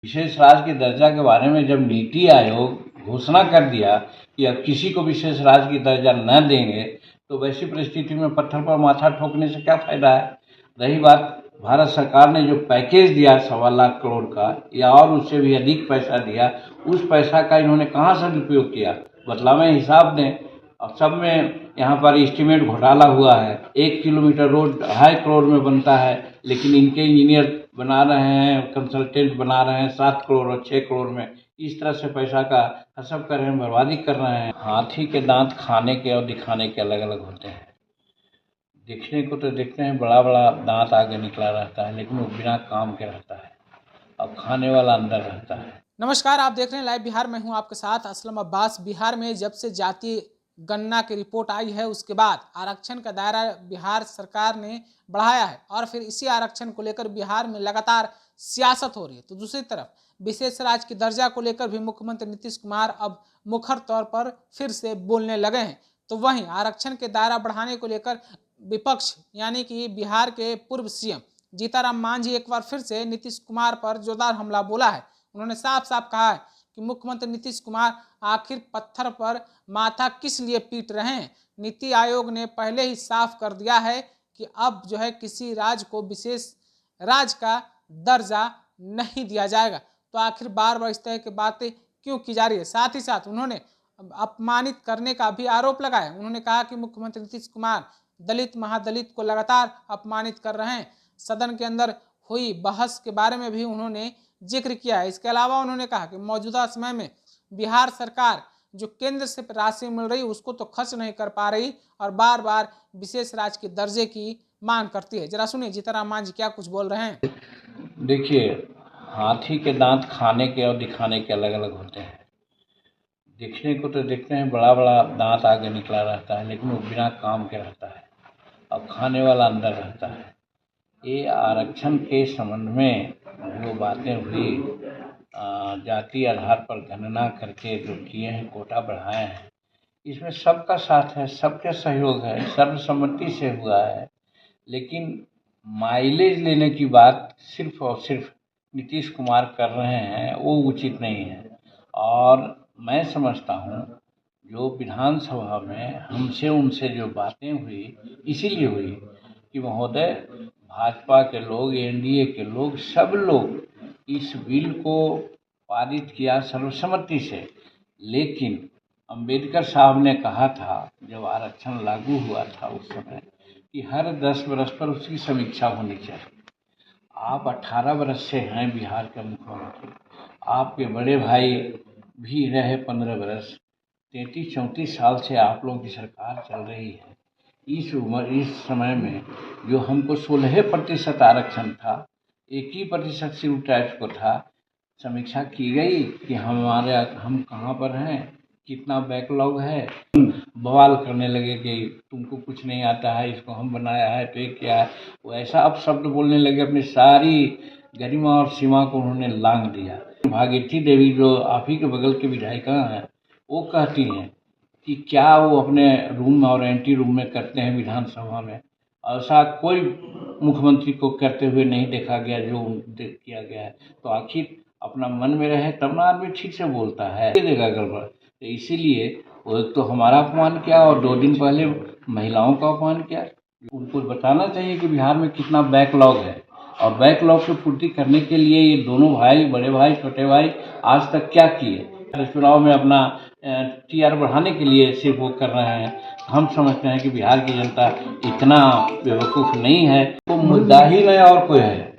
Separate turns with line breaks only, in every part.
विशेष राज्य के दर्जा के बारे में जब नीति आयोग घोषणा कर दिया कि अब किसी को विशेष राज्य की दर्जा न देंगे, तो वैसी परिस्थिति में पत्थर पर माथा ठोकने से क्या फायदा है। रही बात भारत सरकार ने जो पैकेज दिया 1.25 लाख करोड़ का या और उससे भी अधिक पैसा दिया, उस पैसा का इन्होंने कहाँ सदुपयोग किया, बतलावें हिसाब दें। और सब में यहाँ पर एस्टीमेट घोटाला हुआ है। 1 किलोमीटर रोड 2.5 करोड़ में बनता है, लेकिन इनके इंजीनियर बना रहे हैं, कंसल्टेंट बना रहे हैं 7 करोड़ और 6 करोड़ में। इस तरह से पैसा का हसब कर रहे हैं, बर्बादी कर रहे हैं। हाथी के दांत खाने के और दिखाने के अलग अलग होते हैं। दिखने को तो देखते हैं बड़ा बड़ा दांत आगे निकला रहता है, लेकिन वो बिना काम के रहता है और खाने वाला अंदर रहता है।
नमस्कार, आप देख रहे हैं लाइव बिहार। मैं हूं आपके साथ असलम अब्बास। बिहार में जब से जातीय गणना की रिपोर्ट आई है, उसके बाद आरक्षण का दायरा बिहार सरकार ने बढ़ाया है और फिर इसी आरक्षण को लेकर बिहार में लगातार सियासत हो रही है। तो दूसरी तरफ विशेष राज्य की दर्जा को लेकर भी मुख्यमंत्री नीतीश कुमार अब मुखर तौर पर फिर से बोलने लगे हैं। तो वहीं आरक्षण के दायरा बढ़ाने को लेकर विपक्ष यानी कि बिहार के पूर्व सीएम जीतनराम मांझी एक बार फिर से नीतीश कुमार पर जोरदार हमला बोला है। उन्होंने साफ साफ कहा है कि मुख्यमंत्री नीतीश कुमार आखिर पत्थर पर माथा किस लिए पीट रहे हैं। नीति आयोग ने पहले ही साफ कर दिया है कि अब जो है किसी राज्य को विशेष राज्य का दर्जा नहीं दिया जाएगा। तो आखिर बार बार इस तरह की बातें क्यों की जा रही है। साथ ही साथ उन्होंने अपमानित करने का भी आरोप लगाया। उन्होंने कहा कि मुख्यमंत्री नीतीश कुमार दलित महादलित को लगातार अपमानित कर रहे हैं। सदन के अंदर हुई बहस के बारे में भी उन्होंने जिक्र किया है। इसके अलावा उन्होंने कहा कि मौजूदा समय में बिहार सरकार जो केंद्र से राशि मिल रही उसको तो खर्च नहीं कर पा रही और बार बार विशेष राज्य के दर्जे की मांग करती है। जरा सुनिए जीतनराम मांझी क्या कुछ बोल रहे हैं।
देखिए, हाथी के दांत खाने के और दिखाने के अलग अलग होते हैं। दिखने को तो देखते हैं बड़ा बड़ा दांत आगे निकला रहता है, लेकिन वो बिना काम के रहता है और खाने वाला अंदर रहता है। ये आरक्षण के संबंध में जो बातें हुई, जाति आधार पर गणना करके जो किए हैं, कोटा बढ़ाए हैं, इसमें सबका साथ है, सबका सहयोग है, सर्वसम्मति से हुआ है। लेकिन माइलेज लेने की बात सिर्फ और सिर्फ नीतीश कुमार कर रहे हैं, वो उचित नहीं है। और मैं समझता हूँ जो विधानसभा में हमसे उनसे जो बातें हुई, इसीलिए हुई कि महोदय, भाजपा के लोग, एनडीए के लोग, सब लोग इस बिल को पारित किया सर्वसम्मति से। लेकिन अंबेडकर साहब ने कहा था, जब आरक्षण लागू हुआ था उस समय, कि हर 10 वर्ष पर उसकी समीक्षा होनी चाहिए। आप 18 वर्ष से हैं बिहार के मुख्यमंत्री, आपके बड़े भाई भी रहे 15 वर्ष, 33-34 साल से आप लोगों की सरकार चल रही है। इस समय में जो हमको 16% आरक्षण था, 1% शेड्यूल ट्राइब्स को था, समीक्षा की गई कि हम कहाँ पर हैं, कितना बैकलॉग है। बवाल करने लगे कि तुमको कुछ नहीं आता है, इसको हम बनाया है तो ये क्या है, वो ऐसा अब शब्द बोलने लगे, अपनी सारी गरिमा और सीमा को उन्होंने लांघ दिया। भागीरथी देवी जो आप ही के बगल के विधायिका हैं, वो कहती हैं कि क्या वो अपने रूम और एंटी रूम में करते हैं विधानसभा में। ऐसा कोई मुख्यमंत्री को करते हुए नहीं देखा गया जो किया गया है। तो आखिर अपना मन में रहे तब ना आदमी ठीक से बोलता है, देगा गड़बड़। तो इसीलिए वो एक तो हमारा अपमान किया और 2 दिन पहले महिलाओं का अपमान किया। उनको बताना चाहिए कि बिहार में कितना बैकलॉग है और बैकलॉग की पूर्ति करने के लिए ये दोनों भाई, बड़े भाई, छोटे भाई आज तक क्या किए। चुनाव में अपना टीआर बढ़ाने के लिए सिर्फ वो कर रहे हैं। हम समझते हैं कि बिहार की जनता इतना बेवकूफ़ नहीं है, वो मुद्दा ही नहीं और कोई है।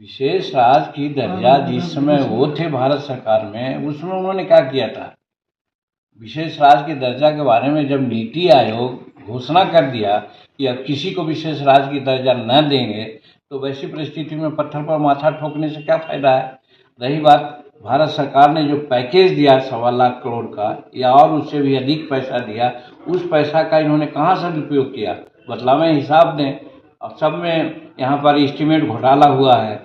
विशेष राज्य की दर्जा जिस समय वो थे भारत सरकार में, उसमें उन्होंने क्या किया था। विशेष राज्य के दर्जा के बारे में जब नीति आयोग घोषणा कर दिया कि अब किसी को विशेष राज्य की दर्जा न देंगे, तो वैसी परिस्थिति में पत्थर पर माथा ठोकने से क्या फायदा है। रही बात भारत सरकार ने जो पैकेज दिया 1.25 लाख करोड़ का या और उससे भी अधिक पैसा दिया, उस पैसा का इन्होंने कहाँ सदुपयोग किया, बतलावें हिसाब दें। और सब में यहाँ पर एस्टीमेट घोटाला हुआ है,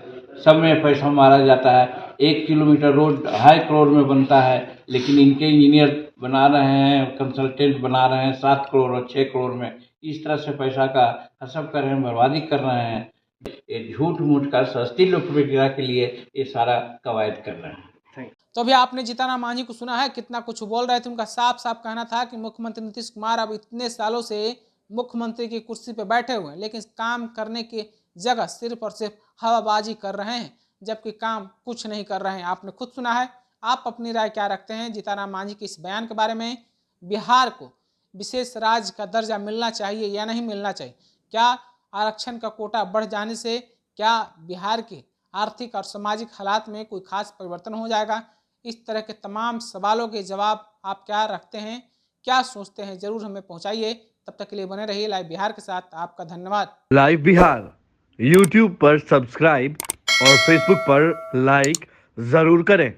सब में पैसा मारा जाता है। 1 किलोमीटर रोड 2.5 करोड़ में बनता है, लेकिन इनके इंजीनियर बना रहे हैं, कंसल्टेंट बना रहे हैं 7 करोड़ और 6 करोड़ में। इस तरह से पैसा का हसब कर रहे हैं, बर्बादी कर रहे हैं। ये झूठ मूठ का सस्ती लोकप्रियता के लिए ये सारा कवायद कर रहे हैं।
तो अभी आपने जीतनराम मांझी को सुना है, कितना कुछ बोल रहे थे। उनका साफ साफ कहना था कि मुख्यमंत्री नीतीश कुमार अब इतने सालों से मुख्यमंत्री की कुर्सी पर बैठे हुए हैं, लेकिन काम करने की जगह सिर्फ और सिर्फ हवाबाजी कर रहे हैं, जबकि काम कुछ नहीं कर रहे हैं। आपने खुद सुना है। आप अपनी राय क्या रखते हैं जीतनराम मांझी के इस बयान के बारे में? बिहार को विशेष राज्य का दर्जा मिलना चाहिए या नहीं मिलना चाहिए? क्या आरक्षण का कोटा बढ़ जाने से क्या बिहार के आर्थिक और सामाजिक हालात में कोई खास परिवर्तन हो जाएगा? इस तरह के तमाम सवालों के जवाब आप क्या रखते हैं, क्या सोचते हैं, जरूर हमें पहुंचाइए। तब तक के लिए बने रहिए लाइव बिहार के साथ। आपका धन्यवाद।
लाइव बिहार यूट्यूब पर सब्सक्राइब और फेसबुक पर लाइक जरूर करें।